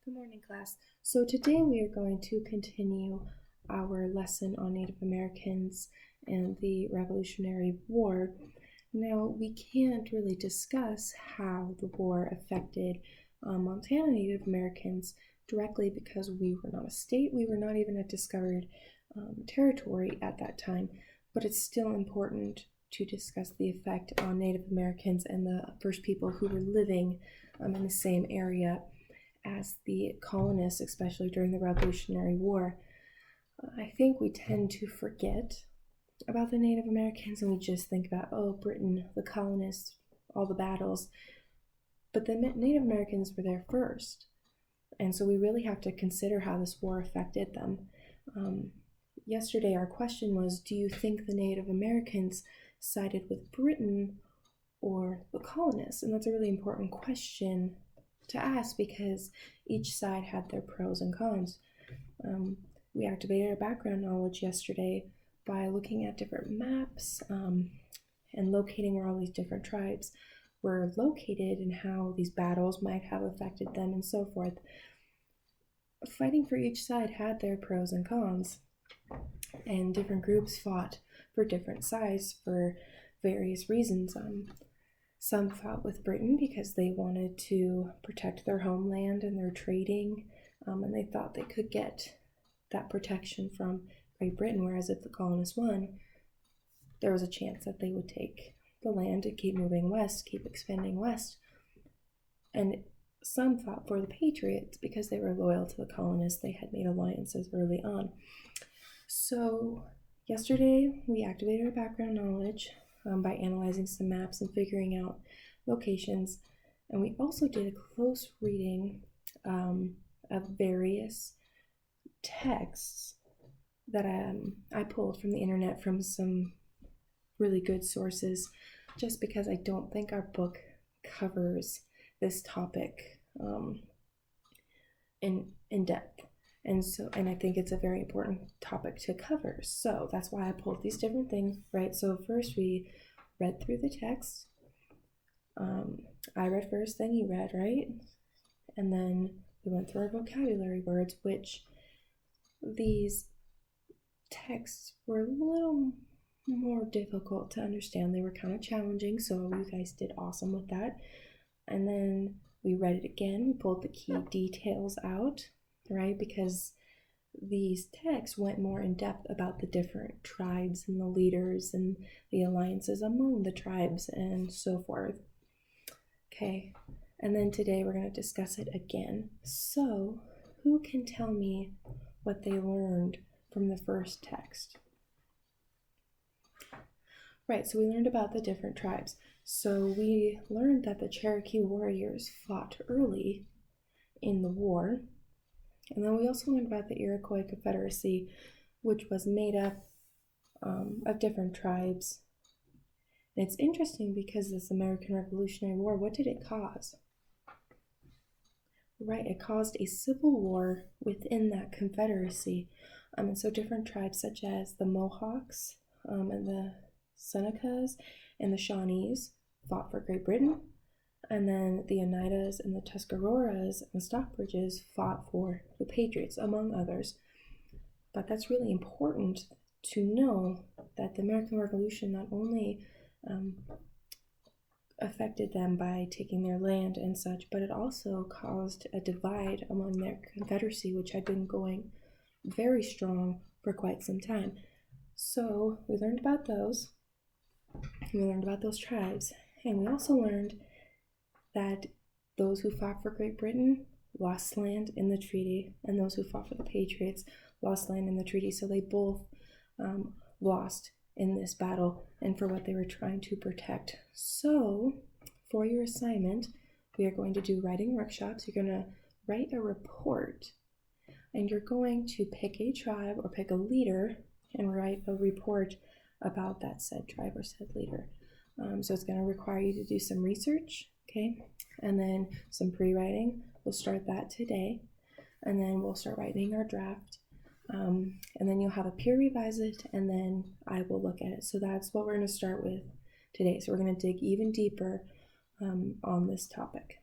Good morning, class. So today we are going to continue our lesson on Native Americans and the Revolutionary War. Now, we can't really discuss how the war affected Montana Native Americans directly because we were not a state, we were not even a discovered territory at that time, but it's still important to discuss the effect on Native Americans and the first people who were living in the same area as the colonists, especially during the Revolutionary War. I think we tend to forget about the Native Americans and we just think about, oh, Britain, the colonists, all the battles. But the Native Americans were there first. And so we really have to consider how this war affected them. Yesterday, our question was, do you think the Native Americans sided with Britain or the colonists? And that's a really important question to ask because each side had their pros and cons. We activated our background knowledge yesterday by looking at different maps and locating where all these different tribes were located and how these battles might have affected them and so forth. Fighting for each side had their pros and cons, and different groups fought for different sides for various reasons. Some fought with Britain because they wanted to protect their homeland and their trading, and they thought they could get that protection from Great Britain, whereas if the colonists won, there was a chance that they would take the land and keep moving west, keep expanding west. And some fought for the Patriots because they were loyal to the colonists. They had made alliances early on. So yesterday, we activated our background knowledge by analyzing some maps and figuring out locations. And we also did a close reading of various texts that I pulled from the internet from some really good sources, just because I don't think our book covers this topic in depth. And I think it's a very important topic to cover. So that's why I pulled these different things, right? So first we read through the text. I read first, then you read, right? And then we went through our vocabulary words, which these texts were a little more difficult to understand. They were kind of challenging, so you guys did awesome with that. And then we read it again. We pulled the key details out, right? Because these texts went more in depth about the different tribes and the leaders and the alliances among the tribes and so forth. Okay, and then today we're going to discuss it again. So, who can tell me what they learned from the first text? Right, so we learned about the different tribes. So we learned that the Cherokee warriors fought early in the war. And then we also learned about the Iroquois Confederacy, which was made up of different tribes. And it's interesting because this American Revolutionary War, what did it cause? Right, it caused a civil war within that confederacy. And so different tribes such as the Mohawks and the Senecas and the Shawnees fought for Great Britain. And then the Oneidas and the Tuscaroras and the Stockbridges fought for the Patriots, among others. But that's really important to know that the American Revolution not only affected them by taking their land and such, but it also caused a divide among their confederacy, which had been going very strong for quite some time. So we learned about those. We learned about those tribes. And we also learned that those who fought for Great Britain lost land in the treaty, and those who fought for the Patriots lost land in the treaty. So they both lost in this battle and for what they were trying to protect. So for your assignment, we are going to do writing workshops. You're going to write a report, and you're going to pick a tribe or pick a leader and write a report about that said tribe or said leader. So it's going to require you to do some research, okay, and then some pre-writing. We'll start that today, and then we'll start writing our draft, and then you'll have a peer revise it, and then I will look at it. So that's what we're going to start with today. So we're going to dig even deeper on this topic.